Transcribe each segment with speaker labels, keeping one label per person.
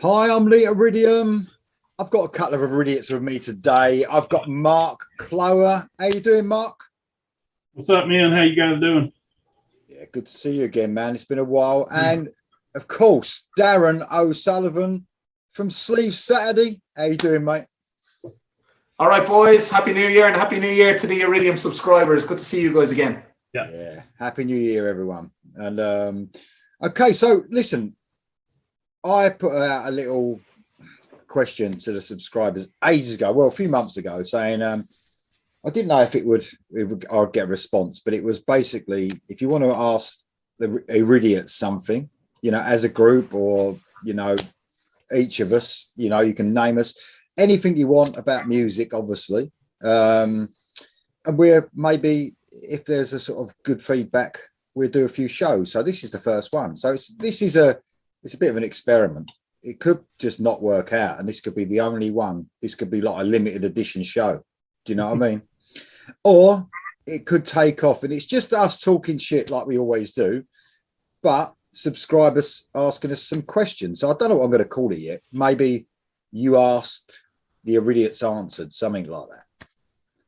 Speaker 1: Hi, I'm Lee Iridium. I've got a couple of Iridiots with me today. I've got Mark Clower. How you doing, Mark?
Speaker 2: What's up, man? How you guys doing?
Speaker 1: Yeah, good to see you again, man. It's been a while. And, of course, Darren O'Sullivan from Sleeve Saturday. How you doing, mate?
Speaker 3: All right, boys. Happy New Year, and Happy New Year to the Iridium subscribers. Good to see you guys again.
Speaker 1: Yeah. Happy New Year, everyone. And, okay, so, listen. I put out a little question to the subscribers ages ago, well, a few months ago, saying I didn't know if I'd get a response, but it was basically, if you want to ask the Iridiots something, as a group, or each of us, you can name us anything you want about music, obviously, and we're maybe, if there's a sort of good feedback, we'll do a few shows. So this is the first one. So it's a bit of an experiment. It could just not work out, and this could be the only one. This could be like a limited edition show. Do you know what I mean? Or it could take off, and it's just us talking shit like we always do, but subscribers asking us some questions. So I don't know what I'm going to call it yet. Maybe you asked, the Iridiots answered, something like that.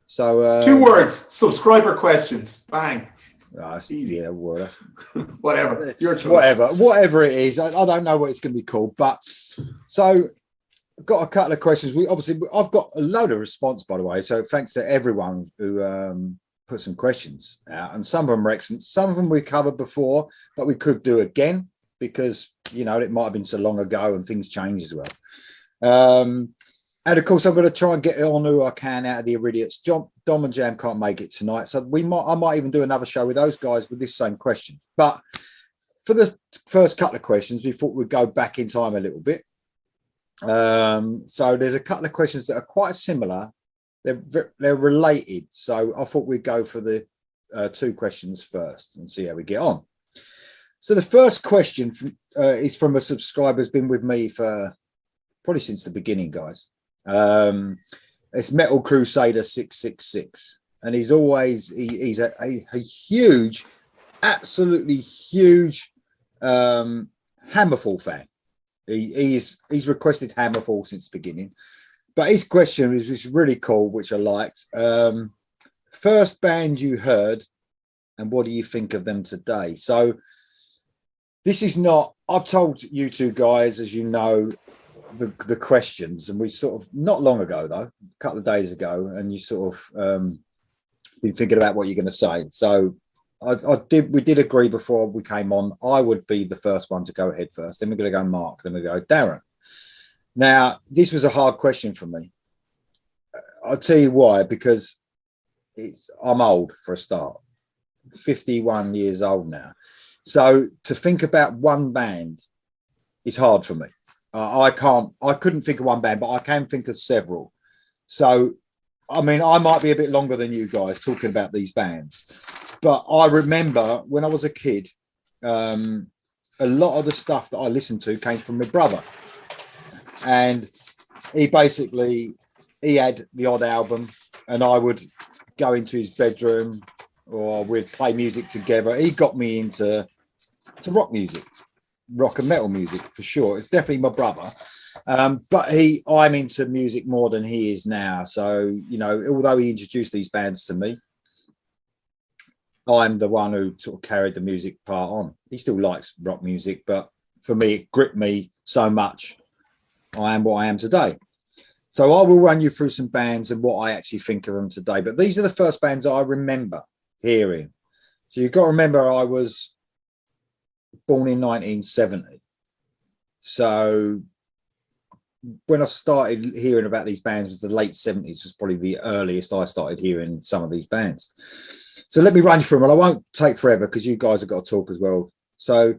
Speaker 1: So
Speaker 3: 2 words: subscriber questions. Bang.
Speaker 1: Yeah, well, that's
Speaker 3: whatever. Your choice.
Speaker 1: Whatever it is. I don't know what it's going to be called, but so I've got a couple of questions. I've got a load of response, by the way. So thanks to everyone who put some questions out, and some of them are excellent. Some of them we covered before, but we could do again because it might have been so long ago and things change as well. And of course, I'm going to try and get on who I can out of the Iridiots. Dom and Jam can't make it tonight, so I might even do another show with those guys with this same question. But for the first couple of questions, we thought we'd go back in time a little bit. So there's a couple of questions that are quite similar. They're related, so I thought we'd go for the 2 questions first and see how we get on. So the first question is from a subscriber who's been with me for probably since the beginning, guys. It's Metal Crusader 666, and he's a huge, absolutely huge Hammerfall fan. He's requested Hammerfall since the beginning, but his question was really cool, which I liked. First band you heard, and what do you think of them today? So this is not, I've told you 2 guys, as you know, the questions, and we sort of, not long ago though, a couple of days ago, and you sort of been thinking about what you're going to say. So we did agree before we came on, I would be the first one to go ahead first, then we're going to go Mark, then we go Darren. Now this was a hard question for me. I'll tell you why, because I'm old for a start, 51 years old now, so to think about one band is hard for me. I couldn't think of one band, but I can think of several. So, I mean, I might be a bit longer than you guys talking about these bands, but I remember when I was a kid, a lot of the stuff that I listened to came from my brother, and he had the odd album, and I would go into his bedroom, or we'd play music together. He got me into rock music. Rock and metal music for sure. It's definitely my brother, but I'm into music more than he is now. So although he introduced these bands to me, I'm the one who sort of carried the music part on. He still likes rock music, but for me it gripped me so much. I am what I am today. So I will run you through some bands and what I actually think of them today, but these are the first bands I remember hearing. So you've got to remember, I was born in 1970, so when I started hearing about these bands was the late 70s, was probably the earliest I started hearing some of these bands. So let me run you through them, and I won't take forever because you guys have got to talk as well. So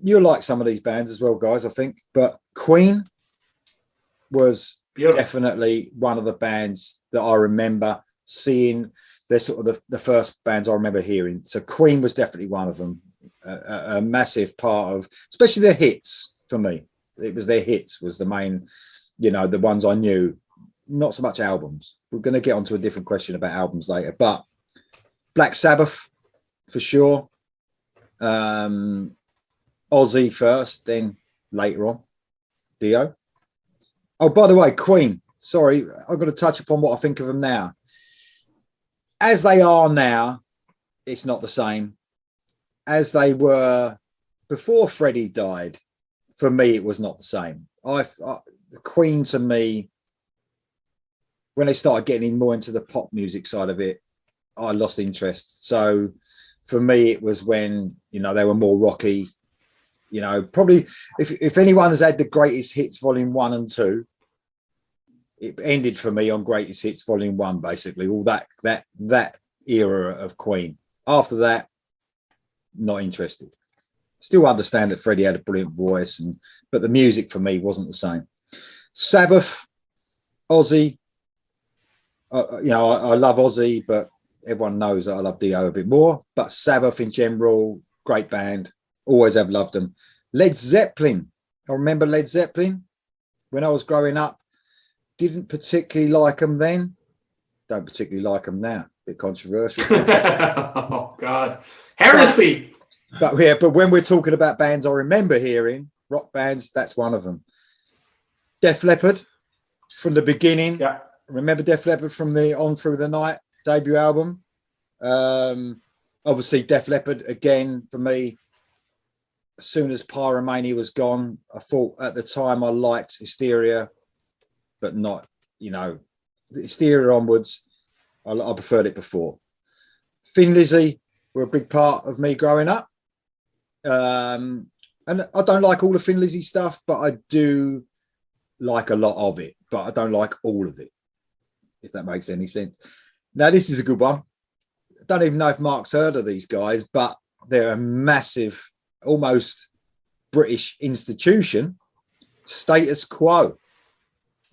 Speaker 1: you'll like some of these bands as well, guys, I think, but Queen was definitely one of the bands that I remember seeing. They're sort of the first bands I remember hearing. So Queen was definitely one of them. A massive part of, especially their hits for me. It was their hits was the main, the ones I knew. Not so much albums. We're going to get onto a different question about albums later, but Black Sabbath for sure. Ozzy first, then later on. Dio. Oh, by the way, Queen. Sorry, I've got to touch upon what I think of them now. As they are now, it's not the same. As they were before Freddie died, for me, it was not the same. The Queen, to me, when they started getting more into the pop music side of it, I lost interest. So for me, it was when, you know, they were more rocky. You know, probably if anyone has had the Greatest Hits Volume 1 and 2, it ended for me on Greatest Hits Volume 1, basically, all that era of Queen. After that, not interested. Still understand that Freddie had a brilliant voice, but the music for me wasn't the same. Sabbath, Ozzy, you know, I love Ozzy, but everyone knows that I love Dio a bit more. But Sabbath in general, great band, always have loved them. Led Zeppelin, I remember Led Zeppelin when I was growing up. Didn't particularly like them then. Don't particularly like them now. Bit controversial.
Speaker 3: Oh God, heresy.
Speaker 1: But when we're talking about bands I remember hearing, rock bands, that's one of them. Def Leppard from the beginning.
Speaker 3: Yeah.
Speaker 1: Remember Def Leppard from the On Through the Night debut album. Obviously Def Leppard again for me. As soon as Pyromania was gone, I thought at the time I liked Hysteria, but not, you know, Hysteria onwards, I preferred it before. Thin Lizzy were a big part of me growing up. And I don't like all the Thin Lizzy stuff, but I do like a lot of it, but I don't like all of it, if that makes any sense. Now, this is a good one. I don't even know if Mark's heard of these guys, but they're a massive, almost British institution, Status Quo.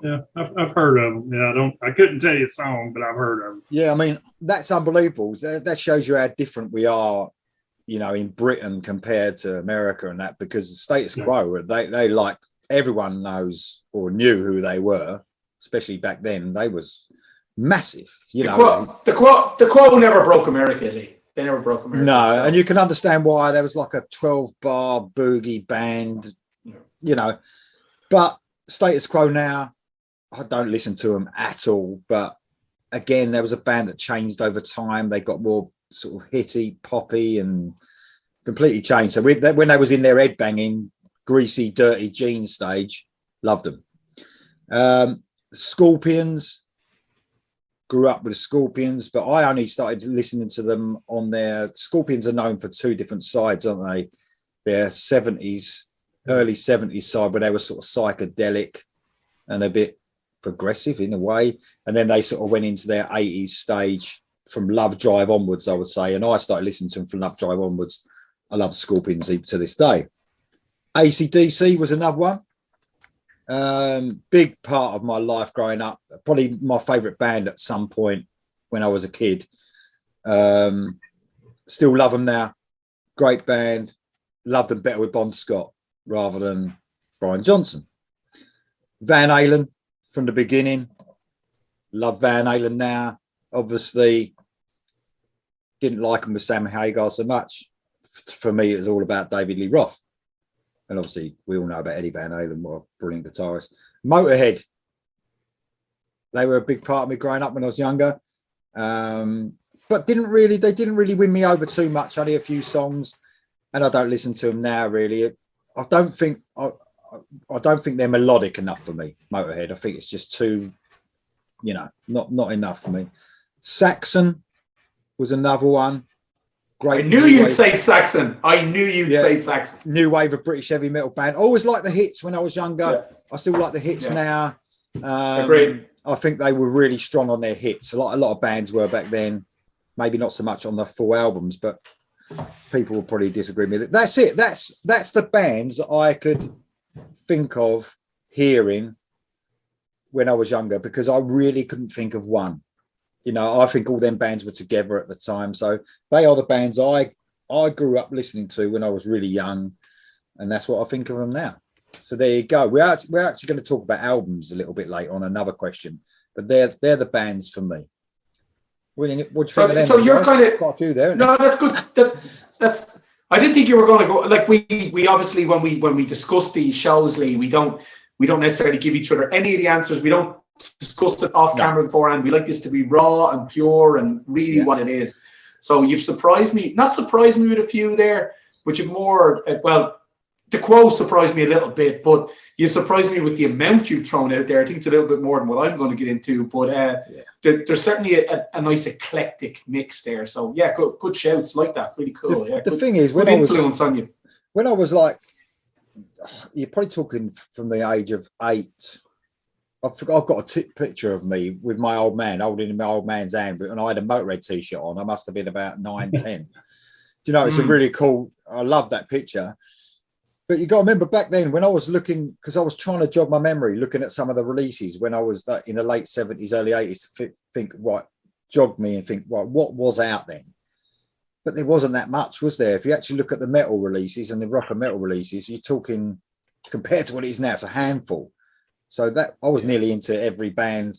Speaker 2: Yeah, I've heard of them. Yeah, I couldn't tell you a song, but I've heard of them.
Speaker 1: Yeah, I mean, that's unbelievable. That shows you how different we are, you know, in Britain compared to America and that, because Status Quo, they like, everyone knows or knew who they were, especially back then. They was massive, you know.
Speaker 3: The Quo never broke America, Lee. They never broke America.
Speaker 1: No,
Speaker 3: so.
Speaker 1: and you can understand why. There was like a 12-bar boogie band, you know. But Status Quo now, I don't listen to them at all. But again, there was a band that changed over time. They got more sort of hitty, poppy, and completely changed. So when they was in their headbanging, greasy, dirty jeans stage, loved them. Scorpions, grew up with the Scorpions, but I only started listening to them on their... Scorpions are known for two different sides, aren't they? Their 70s, early 70s side, where they were sort of psychedelic and a bit progressive in a way. And then they sort of went into their 80s stage from Love Drive onwards, I would say. And I started listening to them from Love Drive onwards. I love the Scorpions to this day. AC/DC was another one. Big part of my life growing up. Probably my favourite band at some point when I was a kid. Still love them now. Great band. Loved them better with Bon Scott rather than Brian Johnson. Van Halen from the beginning. Love Van Halen now. Obviously, didn't like them with Sam Hagar so much. For me, it was all about David Lee Roth. And obviously, we all know about Eddie Van Halen, what a brilliant guitarist. Motorhead. They were a big part of me growing up when I was younger. But they didn't really win me over too much. Only a few songs. And I don't listen to them now, really. I don't think they're melodic enough for me, Motorhead. I think it's just too, you know, not enough for me. Saxon was another one. Great.
Speaker 3: I knew you'd say Saxon. I knew you'd say Saxon.
Speaker 1: New wave of British heavy metal band. I always liked the hits when I was younger. Yeah. I still like the hits now.
Speaker 3: Agreed.
Speaker 1: I think they were really strong on their hits. A lot of bands were back then. Maybe not so much on the full albums, but people will probably disagree with it. That's it. That's the bands that I could think of hearing when I was younger, because I really couldn't think of one. You know, I think all them bands were together at the time. So they are the bands I grew up listening to when I was really young. And that's what I think of them now. So there you go. We're actually going to talk about albums a little bit later on, another question. But they're the bands for me. What do you think of them?
Speaker 3: So you're kind of...
Speaker 1: Quite a few there.
Speaker 3: No, that's good. That's... I didn't think you were going to go... Like, we obviously, when we discuss these shows, Lee, we don't We don't necessarily give each other any of the answers. We don't discuss it off camera beforehand. We like this to be raw and pure and really what it is. So you've surprised me, not surprised me with a few there, but you've more, well, the quote surprised me a little bit, but you surprised me with the amount you've thrown out there. I think it's a little bit more than what I'm going to get into, but there's certainly a nice eclectic mix there. So yeah, good shouts like that. Really cool.
Speaker 1: The thing is, when I was like, you're probably talking from the age of 8. I've got a picture of me with my old man holding my old man's hand, and I had a Motorhead t-shirt on. I must have been about 9, 10. Do you know, it's a really cool, I love that picture. But you got to remember back then when I was looking, because I was trying to jog my memory, looking at some of the releases when I was in the late 70s, early 80s, to think, jog me and think, what was out then? But there wasn't that much, was there? If you actually look at the metal releases and the rock and metal releases, you're talking, compared to what it is now, it's a handful. So that I was nearly into every band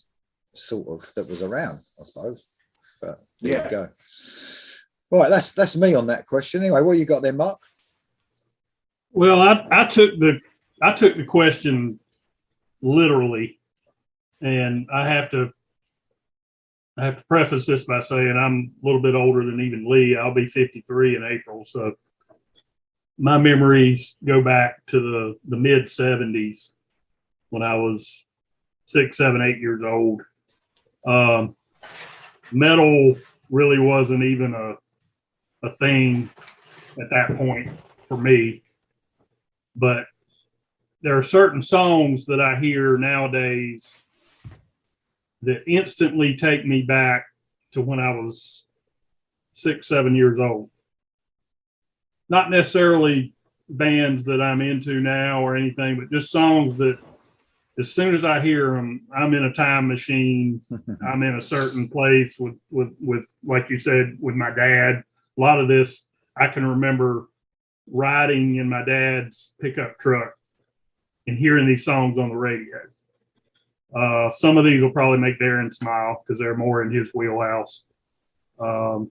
Speaker 1: sort of that was around, I suppose. But there you go. Right, that's me on that question. Anyway, what you got there, Mark?
Speaker 2: Well, I took the question literally, and I have to preface this by saying I'm a little bit older than even Lee. I'll be 53 in April, so my memories go back to the mid 70s when I was 6, 7, 8 years old. Metal really wasn't even a thing at that point for me. But there are certain songs that I hear nowadays that instantly take me back to when I was 6, 7 years old. Not necessarily bands that I'm into now or anything, but just songs that as soon as I hear them, I'm in a time machine. I'm in a certain place with like you said, with my dad. A lot of this I can remember riding in my dad's pickup truck and hearing these songs on the radio. Some of these will probably make Darren smile because they're more in his wheelhouse. The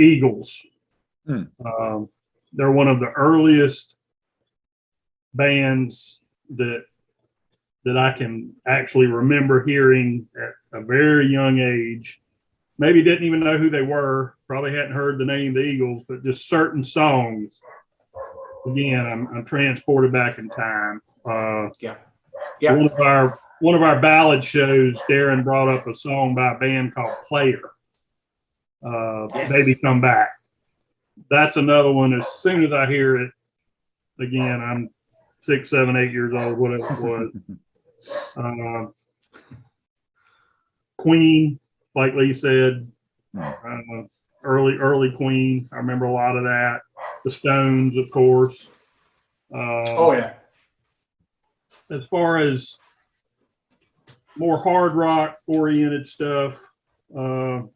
Speaker 2: Eagles. They're one of the earliest bands that I can actually remember hearing at a very young age. Maybe didn't even know who they were. Probably hadn't heard the name the Eagles, but just certain songs. Again, I'm transported back in time. One of our ballad shows, Darren brought up a song by a band called Player. Baby Come Back. That's another one. As soon as I hear it, again, I'm 6, 7, 8 years old, whatever it was. Queen. Like Lee said, early Queen. I remember a lot of that. The Stones, of course. As far as more hard rock oriented stuff, Blue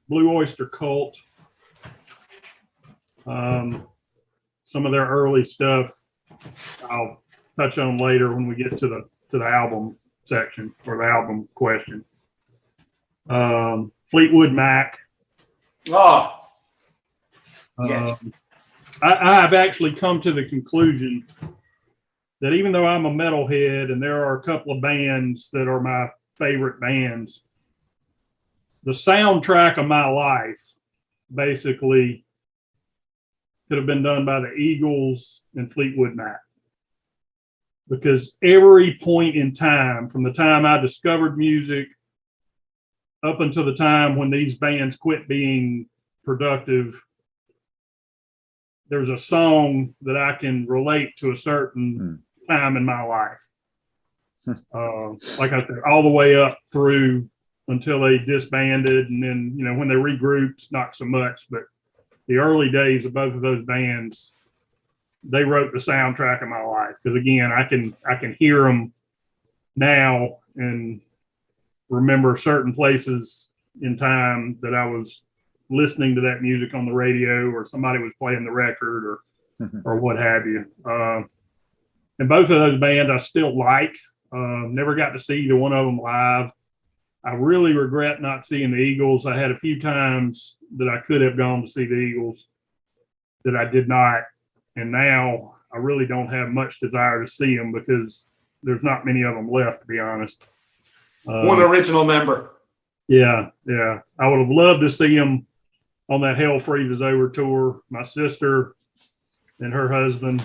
Speaker 2: Oyster Cult. Some of their early stuff I'll touch on later when we get to the album section or the album question. Fleetwood Mac.
Speaker 3: Yes.
Speaker 2: I've actually come to the conclusion that even though I'm a metalhead and there are a couple of bands that are my favorite bands, the soundtrack of my life basically could have been done by the Eagles and Fleetwood Mac. Because every point in time, from the time I discovered music up until the time when these bands quit being productive, there's a song that I can relate to a certain time in my life. Like I said, all the way up through until they disbanded, and then when they regrouped, not so much. But the early days of both of those bands, they wrote the soundtrack of my life. Because again, I can hear them now and remember certain places in time that I was listening to that music on the radio, or somebody was playing the record, or what have you. And both of those bands I still like. Never got to see either one of them live. I really regret not seeing the Eagles. I had a few times that I could have gone to see the Eagles that I did not. And now I really don't have much desire to see them because there's not many of them left, to be honest.
Speaker 3: One original member.
Speaker 2: Yeah. I would have loved to see them on that Hell Freezes Over tour. My sister and her husband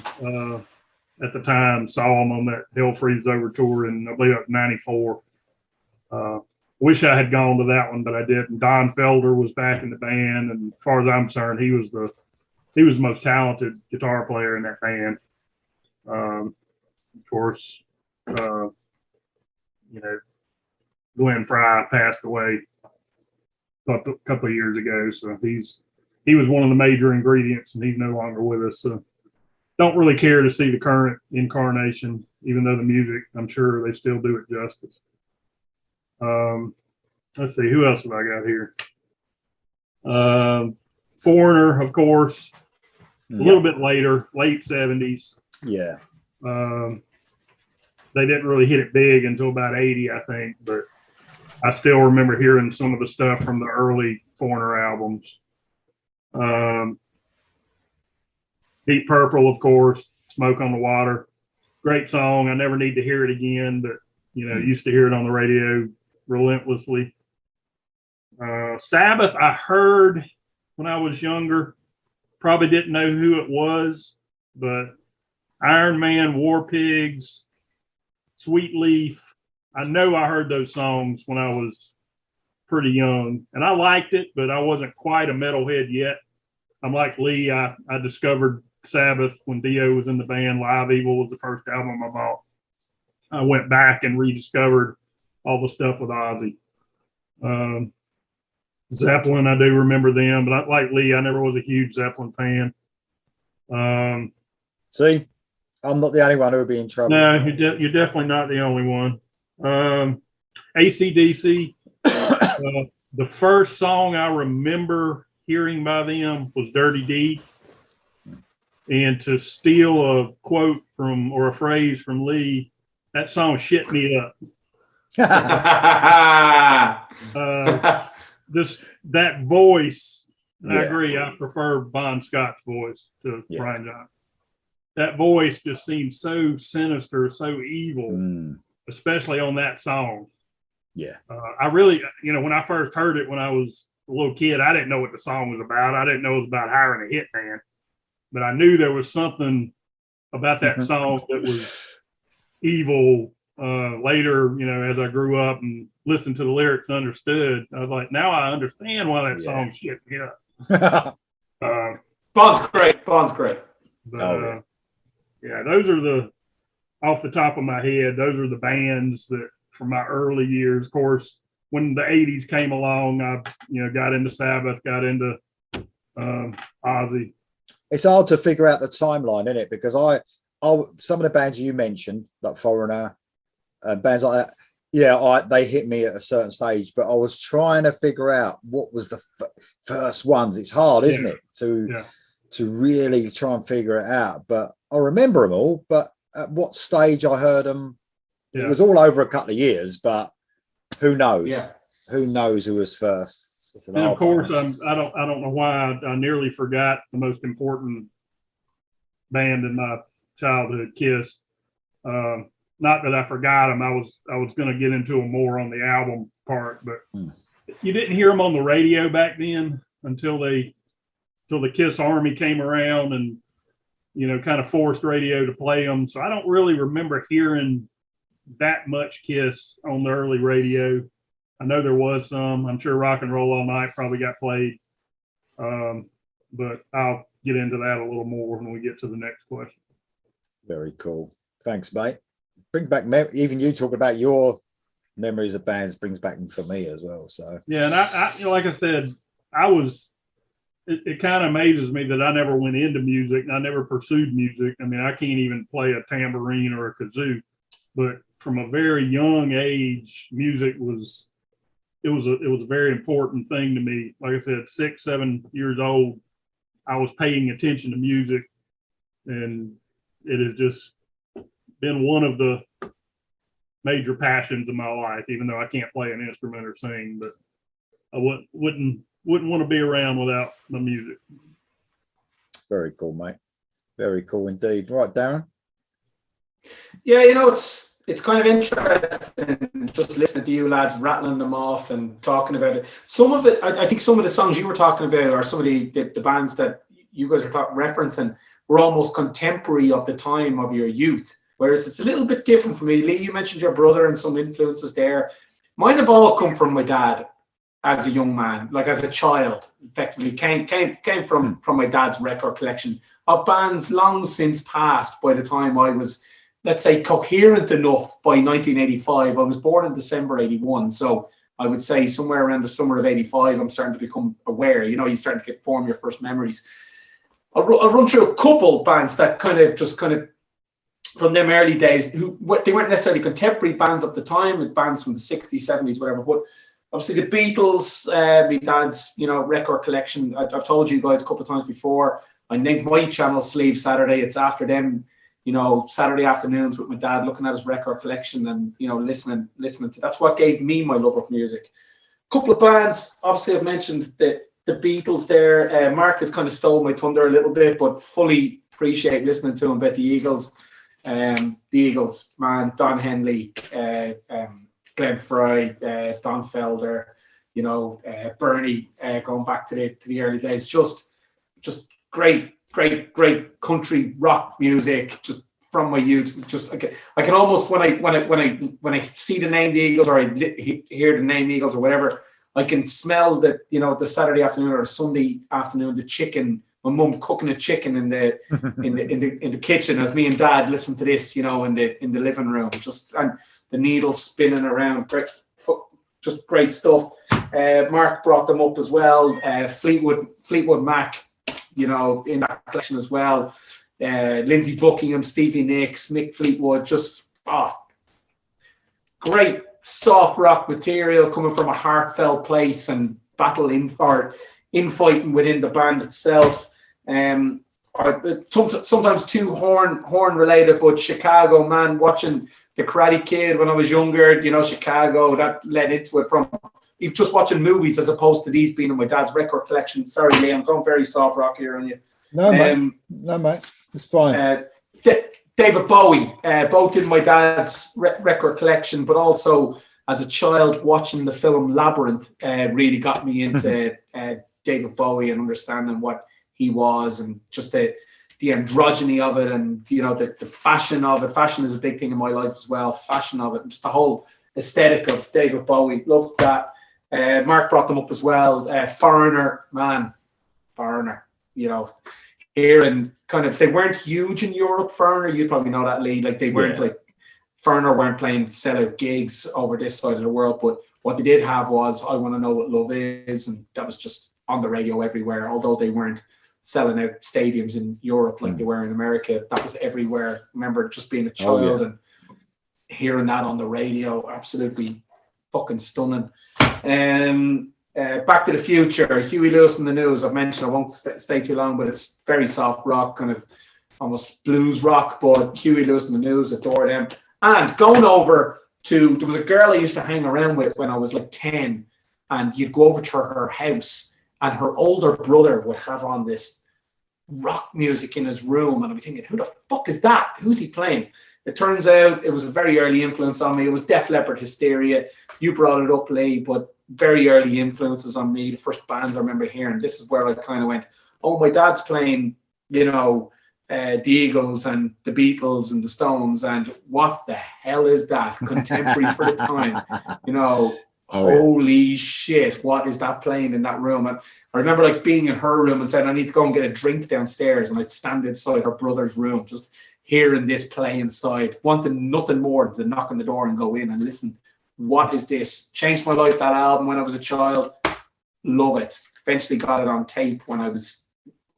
Speaker 2: at the time saw them on that Hell Freezes Over tour in, I believe, 94. Wish I had gone to that one, but I didn't. Don Felder was back in the band, and as far as I'm concerned, he was the most talented guitar player in that band. Of course, Glenn Fry passed away a couple of years ago, so he was one of the major ingredients, and he's no longer with us. So don't really care to see the current incarnation, even though the music, I'm sure they still do it justice. Let's see, who else have I got here? Foreigner, of course, a little bit later, late 70s.
Speaker 1: Yeah.
Speaker 2: They didn't really hit it big until about 80, I think, but I still remember hearing some of the stuff from the early Foreigner albums. Deep Purple, of course, Smoke on the Water. Great song. I never need to hear it again, but, used to hear it on the radio relentlessly. Sabbath, I heard when I was younger. Probably didn't know who it was, but Iron Man, War Pigs, Sweet Leaf. I know I heard those songs when I was pretty young, and I liked it, but I wasn't quite a metalhead yet. I'm like Lee. I discovered Sabbath when Dio was in the band. Live Evil was the first album I bought. I went back and rediscovered all the stuff with Ozzy. Zeppelin, I do remember them, but like Lee, I never was a huge Zeppelin fan.
Speaker 1: See, I'm not the only one who would be in trouble.
Speaker 2: No, you're definitely not the only one. AC/DC. The first song I remember hearing by them was Dirty Deeds. And to steal a quote from, or a phrase from Lee, that song shit me up. Just that voice, I agree. I prefer Bon Scott's voice to Brian Johnson. That voice just seems so sinister, so evil, especially on that song.
Speaker 1: Yeah.
Speaker 2: I really, when I first heard it when I was a little kid, I didn't know what the song was about. I didn't know it was about hiring a hitman, but I knew there was something about that song that was evil. Later, as I grew up and listened to the lyrics and understood, I was like, now I understand why that song shit me up.
Speaker 3: Bond's great. Bond's great.
Speaker 2: But, those are off the top of my head, those are the bands that from my early years. Of course, when the 80s came along, I, got into Sabbath, got into Ozzy.
Speaker 1: It's hard to figure out the timeline, isn't it? Because some of the bands you mentioned, like Foreigner, bands like that, they hit me at a certain stage, but I was trying to figure out what was the first ones. It's hard, isn't it, to really try and figure it out. But I remember them all, but at what stage I heard them, it was all over a couple of years, but who knows? Who knows who was first?
Speaker 2: And of course, I don't know why I nearly forgot the most important band in my childhood, Kiss. Not that I forgot them. I was going to get into them more on the album part, but you didn't hear them on the radio back then until the Kiss Army came around and kind of forced radio to play them. So I don't really remember hearing that much Kiss on the early radio. I know there was some. I'm sure Rock and Roll All Night probably got played, but I'll get into that a little more when we get to the next question.
Speaker 1: Very cool. Thanks, mate. Bring back even you talking about your memories of bands brings back them for me as well. So
Speaker 2: and I like I said, it kind of amazes me that I never went into music and I never pursued music. I mean, I can't even play a tambourine or a kazoo, but from a very young age, music was a very important thing to me. Like I said, 6, 7 years old, I was paying attention to music, and it has just been one of the major passions of my life, even though I can't play an instrument or sing, but I wouldn't want to be around without the music.
Speaker 1: Very cool, mate. Very cool indeed. Right, Darren?
Speaker 3: Yeah, you know, it's kind of interesting just listening to you lads rattling them off and talking about it. Some of it, I think some of the songs you were talking about, or some of the bands that you guys are referencing, were almost contemporary of the time of your youth. Whereas it's a little bit different for me. Lee, you mentioned your brother and some influences there. Mine have all come from my dad as a young man, like as a child, effectively came from my dad's record collection of bands long since passed by the time I was, let's say, coherent enough by 1985. I was born in December 81. So I would say somewhere around the summer of 85, I'm starting to become aware. You know, you start to form your first memories. I'll run through a couple bands that kind of from them early days, they weren't necessarily contemporary bands at the time, with bands from the 60s, 70s, whatever. But obviously the Beatles, my dad's, you know, record collection. I've told you guys a couple of times before, I named my channel Sleeve Saturday. It's after them, you know, Saturday afternoons with my dad, looking at his record collection and, you know, listening to. That's what gave me my love of music. A couple of bands, obviously I've mentioned the Beatles there. Mark has kind of stole my thunder a little bit, but fully appreciate listening to him about the Eagles. The Eagles, man, Don Henley, Glenn Fry, Don Felder, you know, Bernie, going back to the early days, just great country rock music, just from my youth. Just I can almost when I see the name the Eagles, or I hear the name Eagles or whatever, I can smell that, you know, the Saturday afternoon or Sunday afternoon, the chicken. My mum cooking a chicken in the kitchen as me and dad listen to this, you know, in the living room, just, and the needles spinning around. Just great stuff. Mark brought them up as well. Fleetwood Mac, you know, in that collection as well. Lindsey Buckingham, Stevie Nicks, Mick Fleetwood, just great soft rock material coming from a heartfelt place and infighting within the band itself. Sometimes too horn related, but Chicago, man, watching The Karate Kid when I was younger, you know, Chicago, that led into it from just watching movies as opposed to these being in my dad's record collection. Sorry, Lee, I'm going very soft rock here on you.
Speaker 1: No, mate, it's fine.
Speaker 3: David Bowie, both in my dad's record collection, but also as a child watching the film Labyrinth, really got me into David Bowie and understanding what he was, and just the androgyny of it, and, you know, the fashion of it. Fashion is a big thing in my life as well. Fashion of it, and just the whole aesthetic of David Bowie. Loved that. Mark brought them up as well. Foreigner, you know, here, and kind of, they weren't huge in Europe. Foreigner, you'd probably know that, Lee. Like, they weren't like Foreigner weren't playing sellout gigs over this side of the world, but what they did have was I Want to Know What Love Is, and that was just on the radio everywhere. Although they weren't selling out stadiums in Europe like they were in America, that was everywhere. I remember just being a child and hearing that on the radio, absolutely fucking stunning. Back to the Future, Huey Lewis and the News. I've mentioned, I won't stay too long, but it's very soft rock, kind of almost blues rock, but Huey Lewis and the News, adore them. And going over to, there was a girl I used to hang around with when I was like 10, and you'd go over to her house, and her older brother would have on this rock music in his room, and I'd be thinking, who the fuck is that? Who's he playing? It turns out it was a very early influence on me. It was Def Leppard, Hysteria. You brought it up, Lee, but very early influences on me. The first bands I remember hearing, this is where I kind of went, oh, my dad's playing, you know, the Eagles and the Beatles and the Stones, and what the hell is that? Contemporary for the time, you know. Holy shit, what is that playing in that room? And I remember like being in her room and saying, I need to go and get a drink downstairs, and I'd stand inside her brother's room just hearing this play inside, wanting nothing more than knock on the door and go in and listen. What is this? Changed my life, that album, when I was a child. Love it. Eventually got it on tape when I was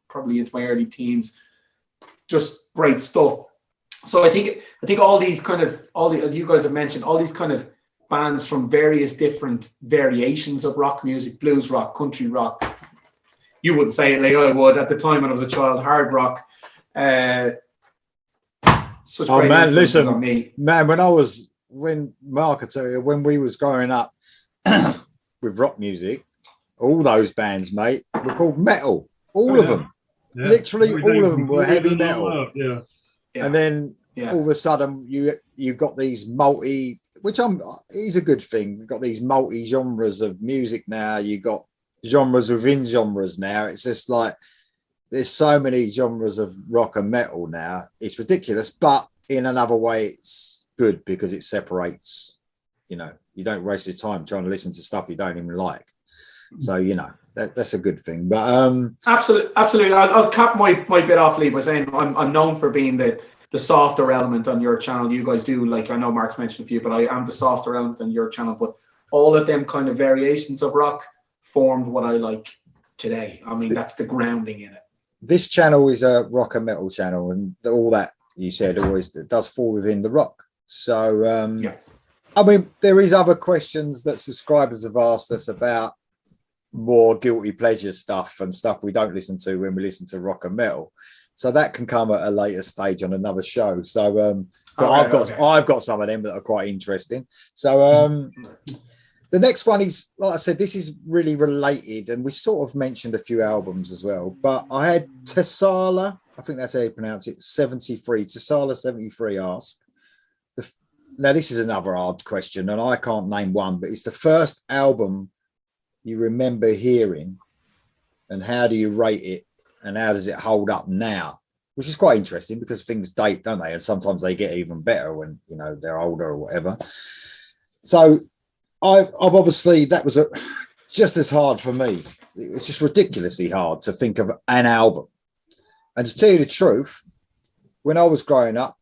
Speaker 3: probably into my early teens. Just great stuff. So I think all these kind of, as you guys have mentioned, all these kind of bands from various different variations of rock music, blues rock, country rock. You wouldn't say it like I would at the time when I was a child, hard rock. Such great influences on me.
Speaker 1: Man, when Mark, I tell you, when we was growing up with rock music, all those bands, mate, were called metal. All of them.
Speaker 2: Yeah.
Speaker 1: Literally all
Speaker 2: Everything's
Speaker 1: of them were heavy
Speaker 2: completely
Speaker 1: metal.
Speaker 2: blown up, Yeah.
Speaker 3: Yeah.
Speaker 1: And then
Speaker 3: Yeah.
Speaker 1: all of a sudden you got these multi, which is a good thing. You've got these multi genres of music now. You got genres within genres now. It's just like there's so many genres of rock and metal now. It's ridiculous, but in another way, it's good because it separates. You know, you don't waste your time trying to listen to stuff you don't even like. So you know that's a good thing. But
Speaker 3: absolutely. I'll cap my bit off, Lee, by saying I'm known for being the softer element on your channel. You guys do, like, I know Mark's mentioned a few, but I am the softer element on your channel. But all of them kind of variations of rock formed what I like today. I mean, that's the grounding in it.
Speaker 1: This channel is a rock and metal channel, and all that you said always does fall within the rock. So
Speaker 3: Yeah.
Speaker 1: I mean, there is other questions that subscribers have asked us about more guilty pleasure stuff and stuff we don't listen to when we listen to rock and metal. So that can come at a later stage on another show. So but I've got some of them that are quite interesting. So the next one is, like I said, this is really related, and we sort of mentioned a few albums as well. But I had Tessala, I think that's how you pronounce it, 73. Tessala 73 asked. Now this is another hard question, and I can't name one, but it's the first album you remember hearing, and how do you rate it, and how does it hold up now? Which is quite interesting because things date, don't they? And sometimes they get even better when, you know, they're older or whatever. So I've obviously, that was just as hard for me. It was just ridiculously hard to think of an album. And to tell you the truth, when I was growing up,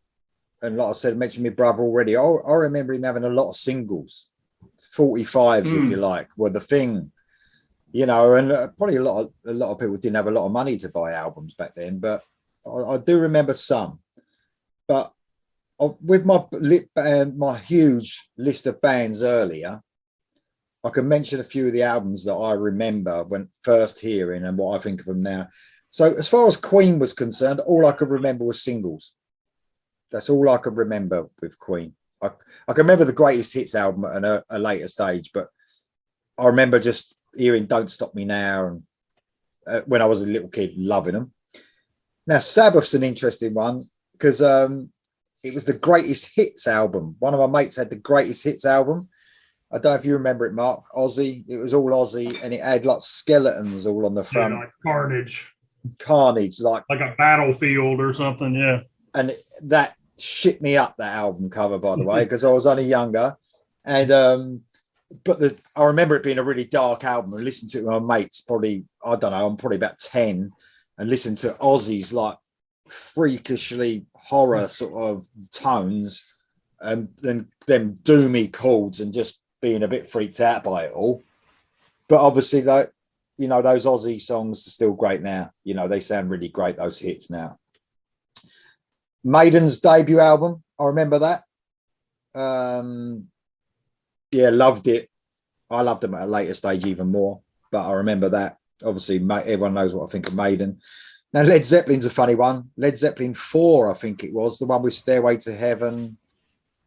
Speaker 1: and like I said, I mentioned my brother already, I remember him having a lot of singles. 45s, if you like, were the thing, you know, and probably a lot of people didn't have a lot of money to buy albums back then, but I do remember some. But with my huge list of bands earlier, I can mention a few of the albums that I remember when first hearing and what I think of them now. So as far as Queen was concerned, all I could remember was singles. That's all I could remember with Queen. I can remember the Greatest Hits album at a later stage, but I remember just hearing Don't Stop Me Now, and when I was a little kid, loving them. Now, Sabbath's an interesting one because it was the Greatest Hits album. One of my mates had the Greatest Hits album. I don't know if you remember it, Mark. Aussie. It was all Aussie, and it had like skeletons all on the front.
Speaker 2: Yeah, like
Speaker 1: Carnage, like
Speaker 2: a battlefield or something. Yeah.
Speaker 1: And that shit me up, that album cover, by the way, because I was only younger. And but I remember it being a really dark album. I listened to it with my mates, probably, I don't know, I'm probably about 10, and listened to Ozzy's like freakishly horror sort of tones, and then them doomy chords, and just being a bit freaked out by it all. But obviously, like, you know, those Ozzy songs are still great now. You know, they sound really great, those hits now. Maiden's debut album, I remember that. Yeah, loved it. I loved them at a later stage even more, but I remember that. Obviously, everyone knows what I think of Maiden. Now, Led Zeppelin's a funny one. Led Zeppelin 4, I think it was, the one with Stairway to Heaven.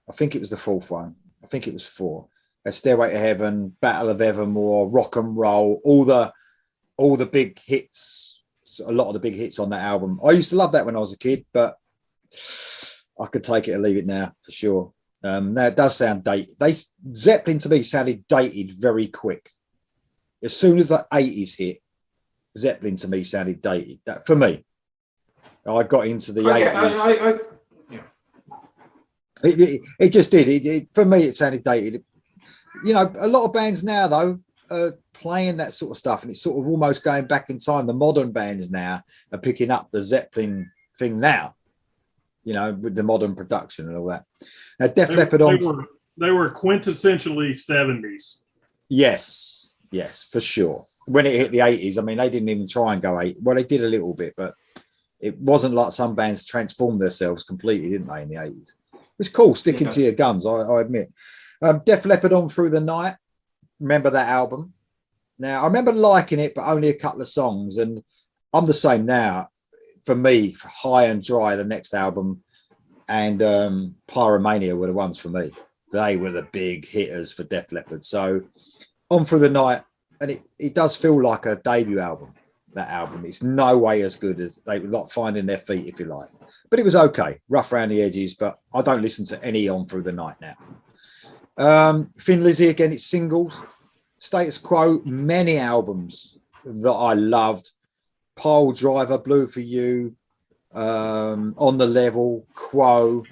Speaker 1: I think it was the fourth one. I think it was 4. Stairway to Heaven, Battle of Evermore, Rock and Roll, all the big hits, a lot of the big hits on that album. I used to love that when I was a kid, but I could take it or leave it now for sure. Now it does sound dated. Zeppelin to me sounded dated very quick. As soon as the 80s hit, Zeppelin to me sounded dated. That for me, I got into the 80s. It just did. For me, it sounded dated. You know, a lot of bands now though are playing that sort of stuff, and it's sort of almost going back in time. The modern bands now are picking up the Zeppelin thing now. You know, with the modern production and all that. Now, Def Leppard
Speaker 2: they were quintessentially 70s.
Speaker 1: Yes, for sure. When it hit the 80s, I mean, they didn't even try and go 80. Well, they did a little bit, but it wasn't like some bands transformed themselves completely, didn't they, in the 80s? It was cool, sticking to your guns, I admit. Def Leppard On Through the Night. Remember that album? Now, I remember liking it, but only a couple of songs. And I'm the same now. For me, High and Dry, the next album, and Pyromania were the ones for me. They were the big hitters for Def Leppard. So On Through the Night, and it does feel like a debut album. that album. It's no way as good as they were like finding their feet, if you like. But it was okay, rough around the edges. But I don't listen to any On Through the Night now. Thin Lizzy, again, it's singles. Status Quo, many albums that I loved. Pile Driver, Blue for You, On the Level, Quo.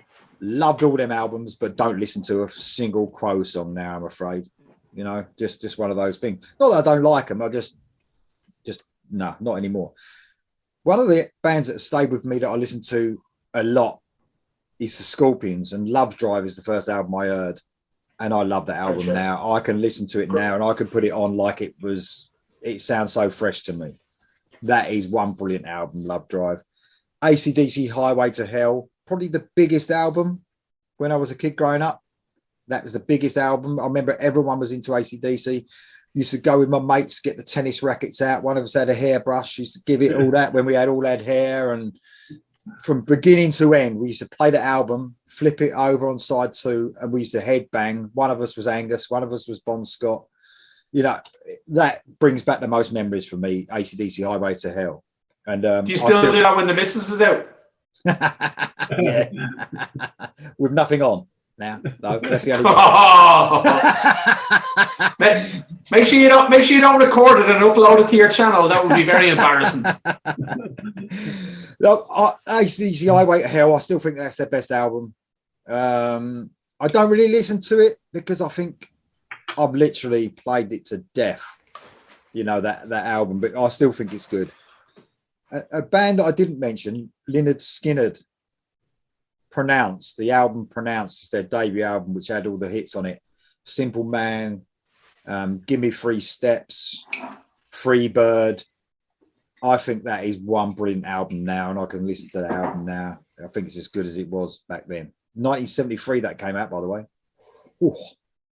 Speaker 1: Loved all them albums, but don't listen to a single Quo song now, I'm afraid. You know, just one of those things. Not that I don't like them, I just no, not anymore. One of the bands that stayed with me that I listened to a lot is the Scorpions, and Love Drive is the first album I heard, and I love that album now. I can listen to it now, and I can put it on like it sounds so fresh to me. That is one brilliant album, Love Drive. AC/DC Highway to Hell, probably the biggest album when I was a kid growing up. That was the biggest album. I remember everyone was into AC/DC. Used to go with my mates, get the tennis rackets out. One of us had a hairbrush, used to give it all that when we all had hair. And from beginning to end, we used to play the album, flip it over on side 2, and we used to headbang. One of us was Angus, one of us was Bon Scott. You know, that brings back the most memories for me, AC/DC Highway to Hell. And
Speaker 3: do you still do that when the missus is out?
Speaker 1: Yeah. With nothing on now. No, that's the only
Speaker 3: Make sure you don't record it and upload it to your channel. That would be very embarrassing.
Speaker 1: Look, AC/DC Highway to Hell, I still think that's their best album. I don't really listen to it because I think I've literally played it to death, you know, that album, but I still think it's good. A band that I didn't mention, Lynyrd Skynyrd, the album Pronounced is their debut album, which had all the hits on it. Simple Man, Give Me 3 Steps, Free Bird. I think that is one brilliant album now, and I can listen to that album now. I think it's as good as it was back then. 1973 that came out, by the way. Ooh.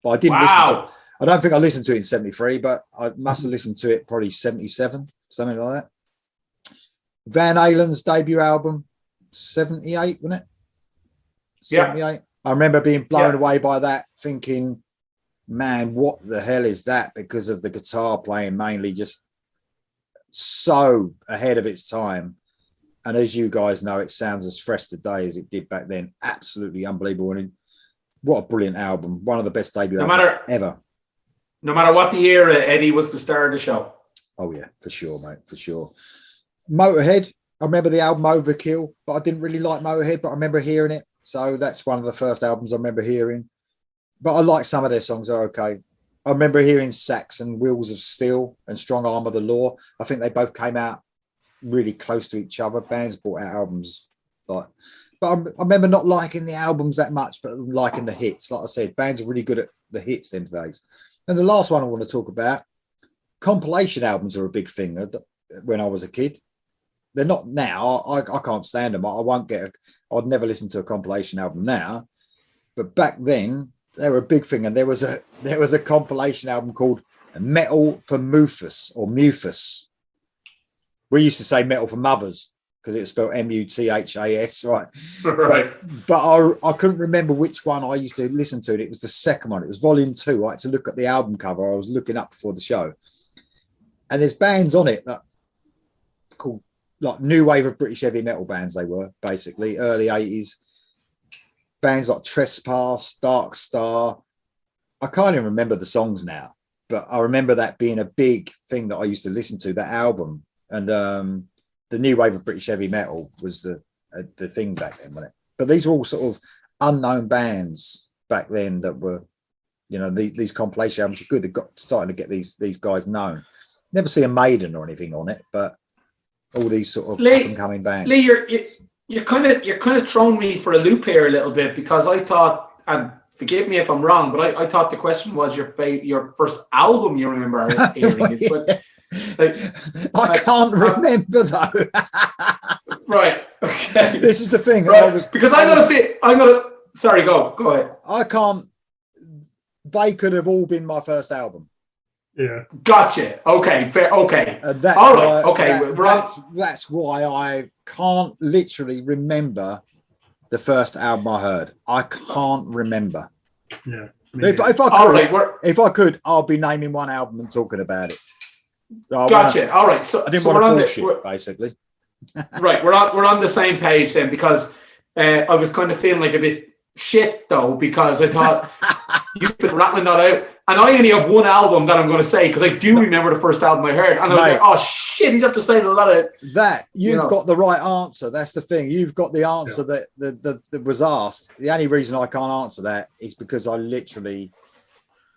Speaker 1: But I didn't listen to it. I don't think I listened to it in 73, but I must have listened to it probably 77, something like that. Van Halen's debut album, 78, wasn't it? 78. Yeah. I remember being blown away by that, thinking, man, what the hell is that? Because of the guitar playing mainly, just so ahead of its time. And as you guys know, it sounds as fresh today as it did back then. Absolutely unbelievable. And what a brilliant album. One of the best debut albums ever.
Speaker 3: No matter what the era, Eddie was the star of the show.
Speaker 1: Oh, yeah, for sure, mate, for sure. Motorhead, I remember the album Overkill, but I didn't really like Motorhead, but I remember hearing it. So that's one of the first albums I remember hearing. But I like some of their songs, are okay. I remember hearing Saxon, Wheels of Steel, and Strong Arm of the Law. I think they both came out really close to each other. Bands brought out albums like, but I remember not liking the albums that much, but liking the hits. Like I said, bands are really good at the hits them days. And the last one I want to talk about, compilation albums are a big thing when I was a kid. They're not now. I can't stand them. I'd never listen to a compilation album now. But back then, they were a big thing. And there was a compilation album called Metal for Mufus or Mufus. We used to say Metal for Mothers because it's spelled M-U-T-H-A-S, right?
Speaker 3: Right.
Speaker 1: But I couldn't remember which one I used to listen to. And it was the second one. It was volume 2. I had to look at the album cover. I was looking up before the show. And there's bands on it that called like new wave of British heavy metal bands. They were basically early 80s bands like Trespass, Dark Star. I can't even remember the songs now, but I remember that being a big thing that I used to listen to, that album. And the new wave of British heavy metal was the thing back then, wasn't it? But these were all sort of unknown bands back then that were, you know, these compilation albums were good. They got starting to get these guys known. Never see a Maiden or anything on it, but all these sort of up-and-coming bands.
Speaker 3: Lee, you're kind of throwing me for a loop here a little bit, because I thought, and forgive me if I'm wrong, but I thought the question was your first album you remember hearing. I
Speaker 1: can't remember though.
Speaker 3: Right. Okay.
Speaker 1: This is the thing.
Speaker 3: Right. Sorry, go ahead.
Speaker 1: I can't. They could have all been my first album.
Speaker 2: Yeah.
Speaker 3: Gotcha. Okay. Fair. Okay.
Speaker 1: That's
Speaker 3: all right. Okay.
Speaker 1: That's why I can't literally remember the first album I heard. I can't remember.
Speaker 2: Yeah.
Speaker 1: If I could, I'll be naming one album and talking about it.
Speaker 3: Gotcha. All right. So
Speaker 1: I didn't
Speaker 3: so
Speaker 1: want
Speaker 3: we're
Speaker 1: to
Speaker 3: on
Speaker 1: bullshit, basically.
Speaker 3: right. We're on the same page then, because I was kind of feeling like a bit shit though, because I thought you've been rattling that out, and I only have one album that I'm going to say, because I do remember the first album I heard, and I was like, oh shit, he's up to saying a lot of
Speaker 1: that. You've got the right answer. That's the thing. You've got the answer that was asked. The only reason I can't answer that is because I literally,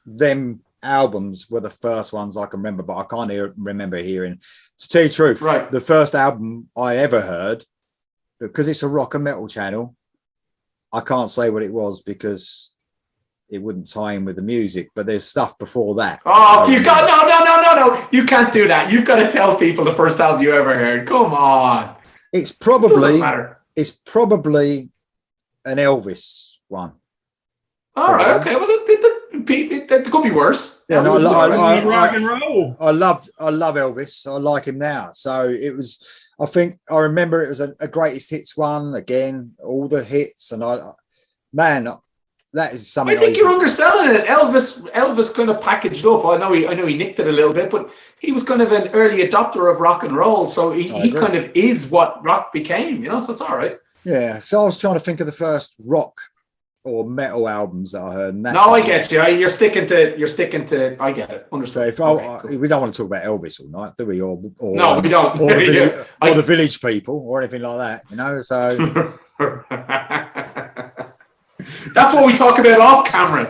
Speaker 1: them albums were the first ones I can remember, but I can't remember hearing. To tell you the truth,
Speaker 3: right.
Speaker 1: The first album I ever heard, because it's a rock and metal channel, I can't say what it was because it wouldn't tie in with the music, but there's stuff before that.
Speaker 3: Oh, you got no. You can't do that. You've got to tell people the first album you ever heard. Come on.
Speaker 1: It's probably
Speaker 3: an
Speaker 1: Elvis one.
Speaker 3: All right, okay. Well, that could be worse.
Speaker 1: Yeah, no,
Speaker 2: rock and roll.
Speaker 1: I love Elvis. I like him now. So it was. I think I remember it was a greatest hits one again. All the hits, and that is something.
Speaker 3: I think you're underselling it. Elvis kind of packaged up. I know he nicked it a little bit, but he was kind of an early adopter of rock and roll. So he kind of is what rock became, So it's all right.
Speaker 1: Yeah. So I was trying to think of the first rock or metal albums that I heard. And
Speaker 3: I get you. You're sticking to. I get it. Understood.
Speaker 1: We don't want to talk about Elvis all night, do we? Or
Speaker 3: no, we don't.
Speaker 1: Or the Village People or anything like that. So.
Speaker 3: That's what we talk about off camera.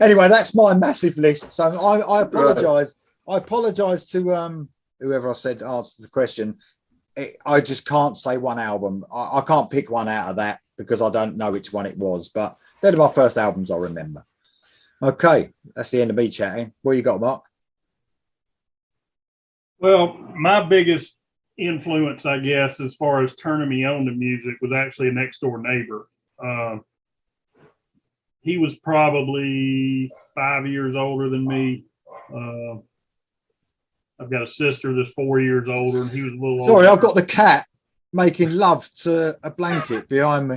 Speaker 1: Anyway, that's my massive list. So I apologise. Right. I apologise to whoever I said answered the question. I just can't say one album. I can't pick one out of that because I don't know which one it was. But they're my first albums I remember. Okay, that's the end of me chatting. What you got, Mark?
Speaker 2: Well, my biggest influence, I guess, as far as turning me on to music was actually a next door neighbor. He was probably 5 years older than me. I've got a sister that's 4 years older, and he was a little older.
Speaker 1: Sorry, I've got the cat making love to a blanket behind me.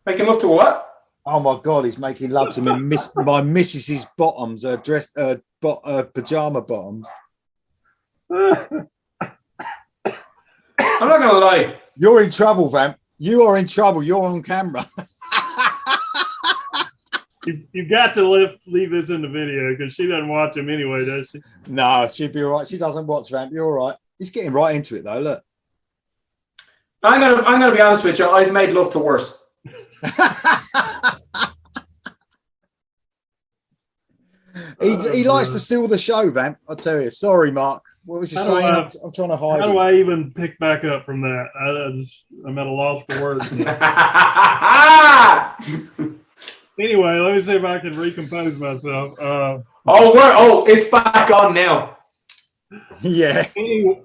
Speaker 3: Making love to what?
Speaker 1: Oh my God, he's making love to me. My missus's bottoms, her dress, pajama bottoms.
Speaker 3: I'm not gonna lie.
Speaker 1: You're in trouble, Vamp. You are in trouble. You're on camera.
Speaker 2: You've got to leave this in the video because she doesn't watch him anyway, does she?
Speaker 1: No, she'd be all right. She doesn't watch Vamp. You're all right. He's getting right into it though. Look.
Speaker 3: I'm gonna be honest with you. I've made love to worse.
Speaker 1: He likes to steal the show, Vamp. I tell you. Sorry, Mark. What was you saying? I'm trying to hide.
Speaker 2: How do I even pick back up from that? I'm at a loss for words. Anyway, let me see if I can recompose myself.
Speaker 3: It's back on now.
Speaker 1: Yeah.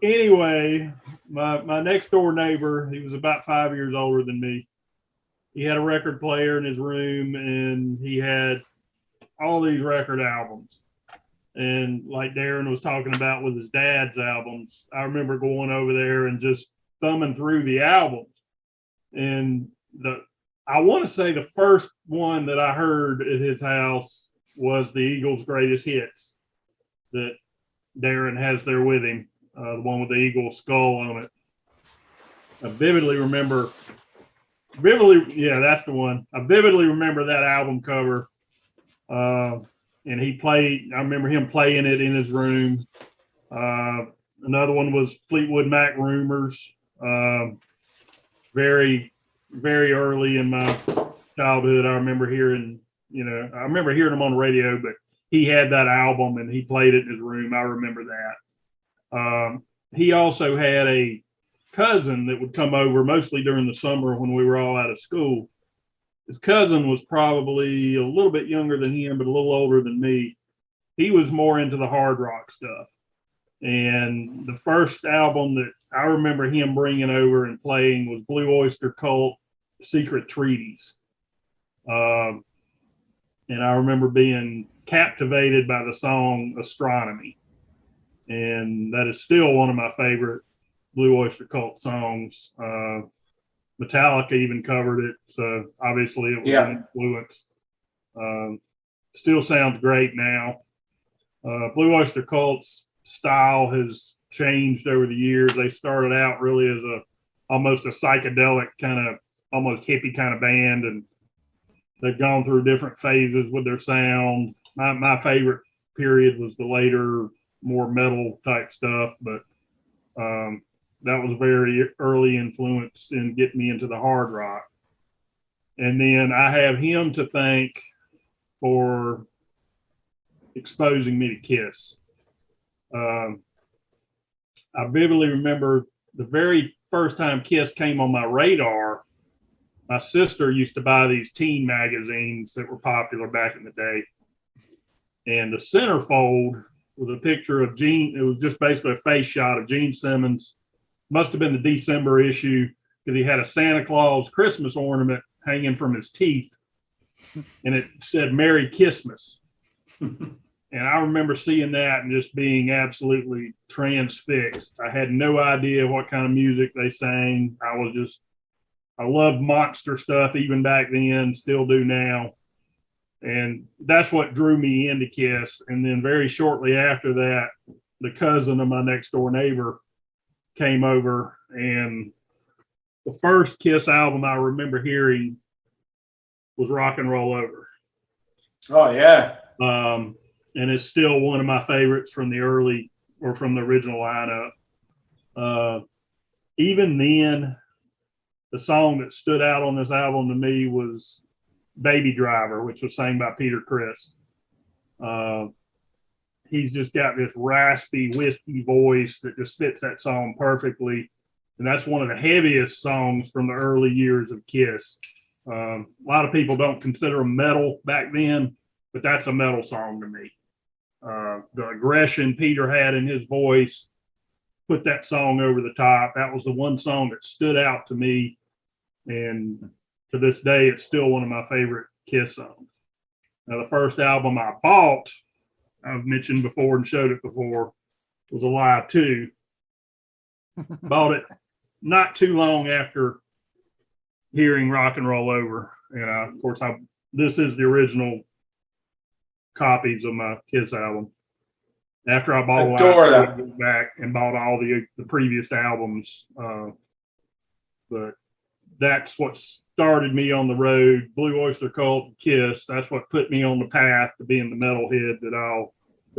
Speaker 2: Anyway, my next door neighbor, he was about 5 years older than me. He had a record player in his room, and he had all these record albums. And like Darren was talking about with his dad's albums, I remember going over there and just thumbing through the albums. And I want to say the first one that I heard at his house was the Eagles' Greatest Hits that Darren has there with him, the one with the eagle skull on it. I vividly remember, that's the one. I vividly remember that album cover. And I remember him playing it in his room. Another one was Fleetwood Mac Rumors. Very, very early in my childhood, I remember hearing them on the radio, but he had that album and he played it in his room. I remember that. He also had a cousin that would come over mostly during the summer when we were all out of school. His cousin was probably a little bit younger than him, but a little older than me. He was more into the hard rock stuff. And the first album that I remember him bringing over and playing was Blue Oyster Cult, Secret Treaties. And I remember being captivated by the song Astronomy. And that is still one of my favorite Blue Oyster Cult songs. Metallica even covered it, so obviously it was an influence. Still sounds great now. Blue Oyster Cult's style has changed over the years. They started out really as almost a psychedelic kind of, almost hippie kind of band, and they've gone through different phases with their sound. My favorite period was the later, more metal type stuff, but that was very early influence in getting me into the hard rock. And then I have him to thank for exposing me to Kiss. I vividly remember the very first time Kiss came on my radar. My sister used to buy these teen magazines that were popular back in the day. And the centerfold was a picture of Gene. It was just basically a face shot of Gene Simmons. Must have been the December issue, because he had a Santa Claus Christmas ornament hanging from his teeth. And it said Merry Kissmas. And I remember seeing that and just being absolutely transfixed. I had no idea what kind of music they sang. I loved monster stuff even back then, still do now. And that's what drew me into Kiss. And then very shortly after that, the cousin of my next door neighbor came over, and the first Kiss album I remember hearing was Rock and Roll Over.
Speaker 3: Oh, yeah.
Speaker 2: And it's still one of my favorites from the original lineup. Even then, the song that stood out on this album to me was Baby Driver, which was sang by Peter Criss. He's just got this raspy, whiskey voice that just fits that song perfectly. And that's one of the heaviest songs from the early years of Kiss. A lot of people don't consider them metal back then, but that's a metal song to me. The aggression Peter had in his voice put that song over the top. That was the one song that stood out to me. And to this day, it's still one of my favorite Kiss songs. Now, the first album I bought, I've mentioned before and showed it before, was Alive 2. Bought it not too long after hearing Rock and Roll Over. And of course, this is the original copies of my Kiss album. After I bought Alive, I went back and bought all the previous albums. But that's what started me on the road. Blue Oyster Cult, Kiss. That's what put me on the path to being the metalhead that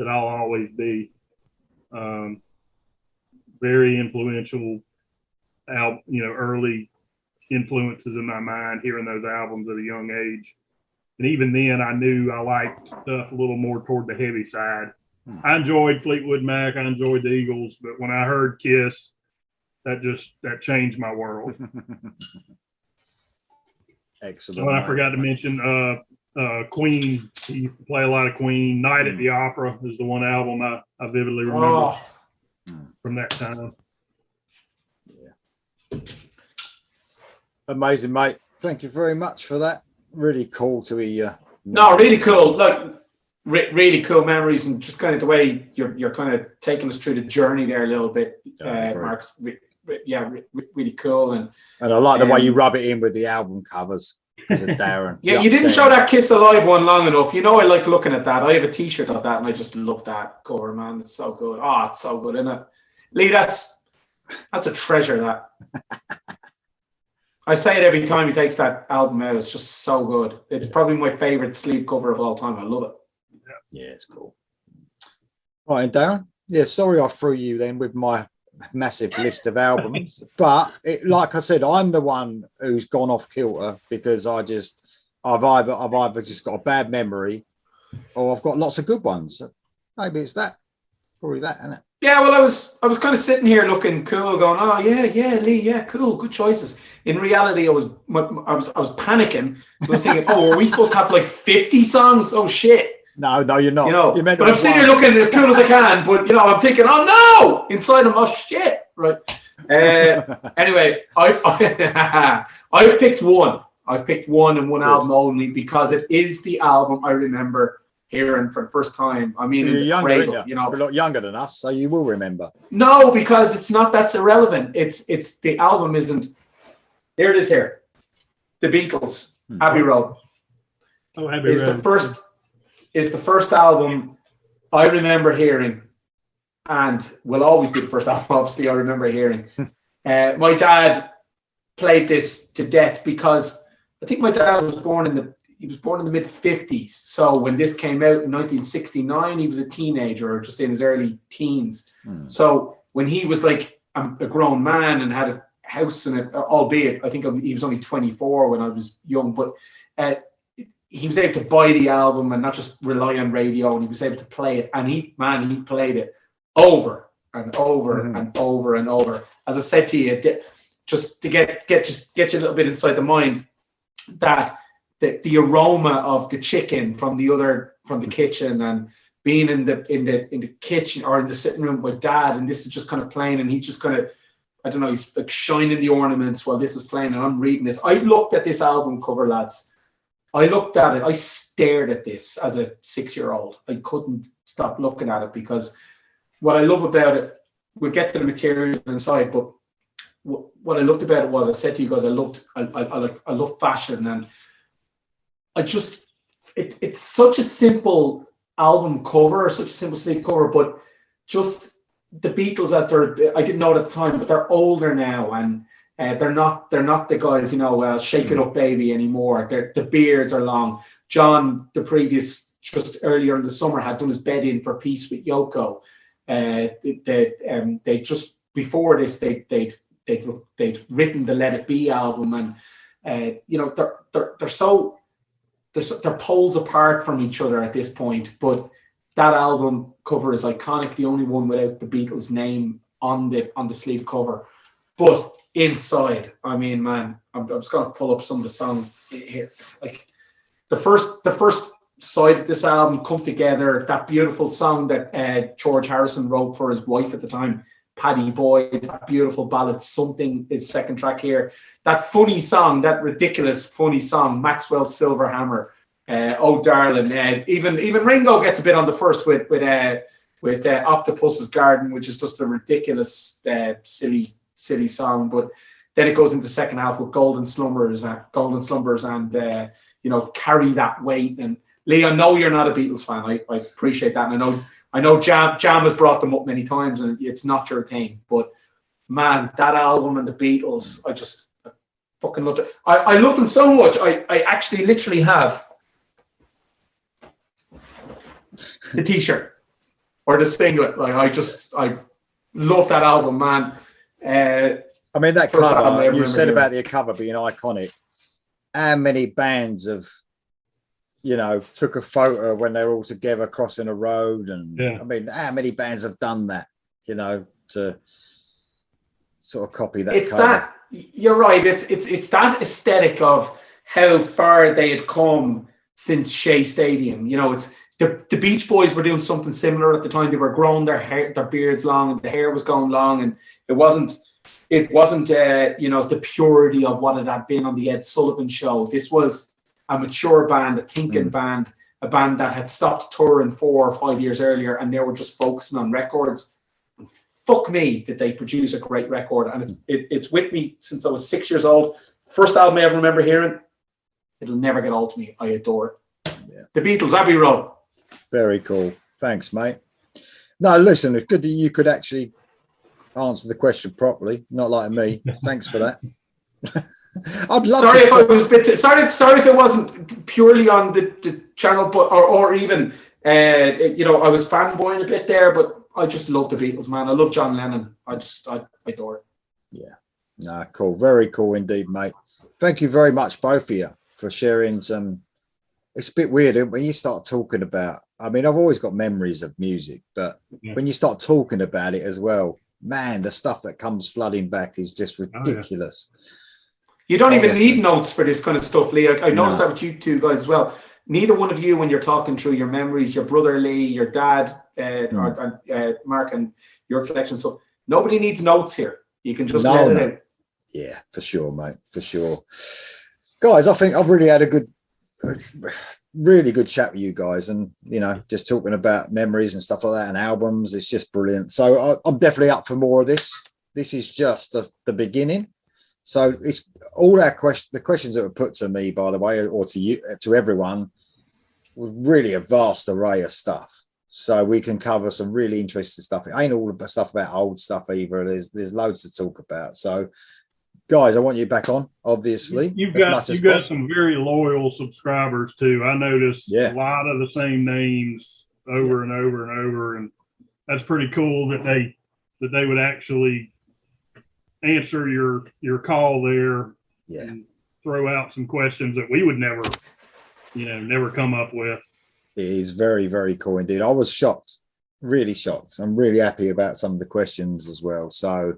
Speaker 2: I'll always be. Very influential early influences in my mind, hearing those albums at a young age. And even then, I knew I liked stuff a little more toward the heavy side. I enjoyed Fleetwood Mac. I enjoyed the Eagles. But when I heard Kiss, that changed my world.
Speaker 1: Excellent.
Speaker 2: I forgot to mention Queen. He used to play a lot of Queen. Night at the Opera is the one album I vividly remember from that time.
Speaker 1: Yeah. Amazing, mate. Thank you very much for that. Really cool to hear.
Speaker 3: No, really cool. Like, really cool memories, and just kind of the way you're kind of taking us through the journey there a little bit, Mark. Yeah, really cool. And
Speaker 1: I like the way you rub it in with the album covers because of Darren.
Speaker 3: Yeah, you didn't show that Kiss Alive one long enough. I like looking at that. I have a T-shirt of that, and I just love that cover, man. It's so good. Oh, it's so good, isn't it? Lee, that's a treasure, that. I say it every time he takes that album out. It's just so good. It's probably my favorite sleeve cover of all time. I love it.
Speaker 1: Yeah, it's cool. All right, Darren. Yeah, sorry I threw you then with my massive list of albums, but like I said, I'm the one who's gone off kilter because I've either just got a bad memory or I've got lots of good ones. Maybe it's that. Probably that, isn't it?
Speaker 3: Yeah, well, I was kind of sitting here looking cool, going, "Oh yeah, Lee, yeah, cool, good choices." In reality, I was panicking. I was thinking, "Oh, are we supposed to have like 50 songs? Oh shit!"
Speaker 1: No, you're not.
Speaker 3: But I'm sitting here looking as cool as I can. But I'm thinking, "Oh no!" Inside I'm, "Oh shit!" Right. Anyway, I picked one. I've picked one and one album only because it is the album I remember hearing for the first time. I mean,
Speaker 1: you're younger,
Speaker 3: cradle,
Speaker 1: you're a lot younger than us, so you will remember.
Speaker 3: No, because it's not. That's irrelevant. It's the album isn't. Here it is. Here, the Beatles, Abbey Road.
Speaker 2: Oh, Abbey Road
Speaker 3: is the first album I remember hearing, and will always be the first album, obviously, I remember hearing. My dad played this to death because I think my dad was born in the mid 50s. So when this came out in 1969, he was a teenager or just in his early teens. So when he was like a grown man and had a house in it, albeit I think he was only 24 when I was young, but he was able to buy the album and not just rely on radio, and he was able to play it. And he played it over and over and over and over. As I said to you, just to get you a little bit inside the mind, that the aroma of the chicken from the kitchen, and being in the kitchen or in the sitting room with Dad, and this is just kind of playing, and he's just kind of, I don't know, he's like shining the ornaments while this is playing, and I'm reading this. I looked at this album cover, lads. I looked at it. I stared at this as a 6-year-old. I couldn't stop looking at it, because what I love about it, we'll get to the material inside, but what I loved about it was, I said to you guys, I love fashion, and I just, it's such a simple album cover, such a simple sleeve cover, but just the Beatles, as I didn't know it at the time, but they're older now, and they're not the guys, shake it up baby anymore. The beards are long. John, just earlier in the summer, had done his bed in for Peace with Yoko. They just before this they'd written the Let It Be album, and they're poles apart from each other at this point. But that album cover is iconic, the only one without the Beatles name on the sleeve cover. But inside, I mean, man, I'm just gonna pull up some of the songs here. Like the first side of this album, Come Together, that beautiful song that George Harrison wrote for his wife at the time, Paddy Boyd, that beautiful ballad, Something, is second track here. That funny song, that ridiculous funny song, Maxwell's Silver Hammer, Oh Darling. Even Ringo gets a bit on the first with Octopus's Garden, which is just a ridiculous, silly song. But then it goes into the second half with Golden Slumbers, and Carry That Weight. And Lee, I know you're not a Beatles fan. I appreciate that, and I know Jam has brought them up many times, and it's not your thing. But man, that album and the Beatles, I fucking loved it. I love them so much. I actually literally have the T-shirt or the singlet. Like I love that album, man.
Speaker 1: I mean, that cover, you said about the cover being iconic. How many bands have, took a photo when they were all together crossing a road? And I mean, how many bands have done that, to sort of copy that cover?
Speaker 3: You're right. It's that aesthetic of how far they had come since Shea Stadium. It's the Beach Boys were doing something similar at the time. They were growing their beards long, and the hair was going long, and it wasn't the purity of what it had been on the Ed Sullivan Show. This was a mature band, a thinking band, a band that had stopped touring 4 or 5 years earlier, and they were just focusing on records. And fuck me, did they produce a great record. And it's with me since I was 6 years old. First album I ever remember hearing. It'll never get old to me. I adore it. Yeah. The Beatles, Abbey Road.
Speaker 1: Very cool. Thanks, mate. No, listen, it's good that you could actually answer the question properly, not like me. Thanks for that. I'd love
Speaker 3: sorry if I was a bit sorry if it wasn't purely on the channel, but or even I was fanboying a bit there, but I just love the Beatles, man. I love John Lennon. I adore it. Yeah.
Speaker 1: Nah, cool. Very cool indeed, mate. Thank you very much, both of you, for sharing some. It's a bit weird when you start talking about, I mean, I've always got memories of music, but when you start talking about it as well, man, the stuff that comes flooding back is just ridiculous.
Speaker 3: You don't even need notes for this kind of stuff, Lee. I noticed that with you two guys as well. Neither one of you, when you're talking through your memories, your brother Lee, your dad, Mark, and your collection. So nobody needs notes here. You can just let it out.
Speaker 1: Yeah, for sure, mate. For sure. Guys, I think I've really had a really good chat with you guys, and just talking about memories and stuff like that and albums. It's just brilliant. So I'm definitely up for more of this. This is just the beginning. So it's all the questions that were put to me, by the way, or to you, to everyone, was really a vast array of stuff. so we can cover some really interesting stuff. It ain't all the stuff about old stuff either. There's loads to talk about. So, guys, I want you back on, obviously.
Speaker 2: You've got some very loyal subscribers too. I noticed a lot of the same names over and over and over, and that's pretty cool that they would actually answer your call there.
Speaker 1: Yeah.
Speaker 2: And throw out some questions that we would never come up with.
Speaker 1: It is very, very cool indeed. I was shocked, really shocked. I'm really happy about some of the questions as well. So,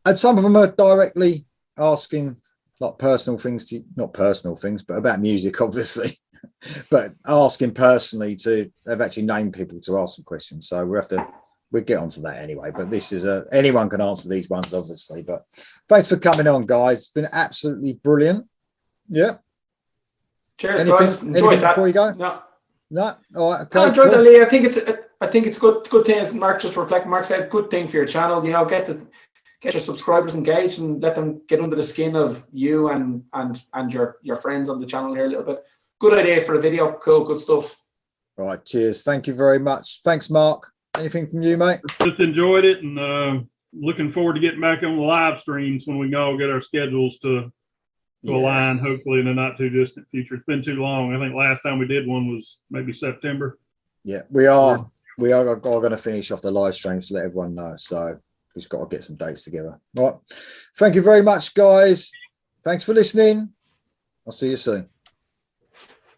Speaker 1: and some of them are directly asking like personal things not personal things, but about music, obviously, but asking personally they've actually named people to ask some questions. So we'll get onto that anyway. But this is anyone can answer these ones, obviously. But thanks for coming on, guys. It's been absolutely brilliant. Yeah.
Speaker 3: Cheers, guys.
Speaker 1: Anything
Speaker 3: that.
Speaker 1: Before you go?
Speaker 3: No.
Speaker 1: All right. Okay.
Speaker 3: I enjoyed that, Lee. I think it's good thing, as Mark just reflected. Mark said, good thing for your channel. Get your subscribers engaged and let them get under the skin of you and your friends on the channel here a little bit. Good idea for a video. Cool, good stuff.
Speaker 1: All right. Cheers. Thank you very much. Thanks, Mark. Anything from you, mate?
Speaker 2: Just enjoyed it, and looking forward to getting back on the live streams when we can all get our schedules to align, hopefully in the not too distant future. It's been too long. I think last time we did one was maybe September.
Speaker 1: Yeah, we are going to finish off the live streams to let everyone know. So we've got to get some dates together. All right. Thank you very much, guys. Thanks for listening. I'll see you soon.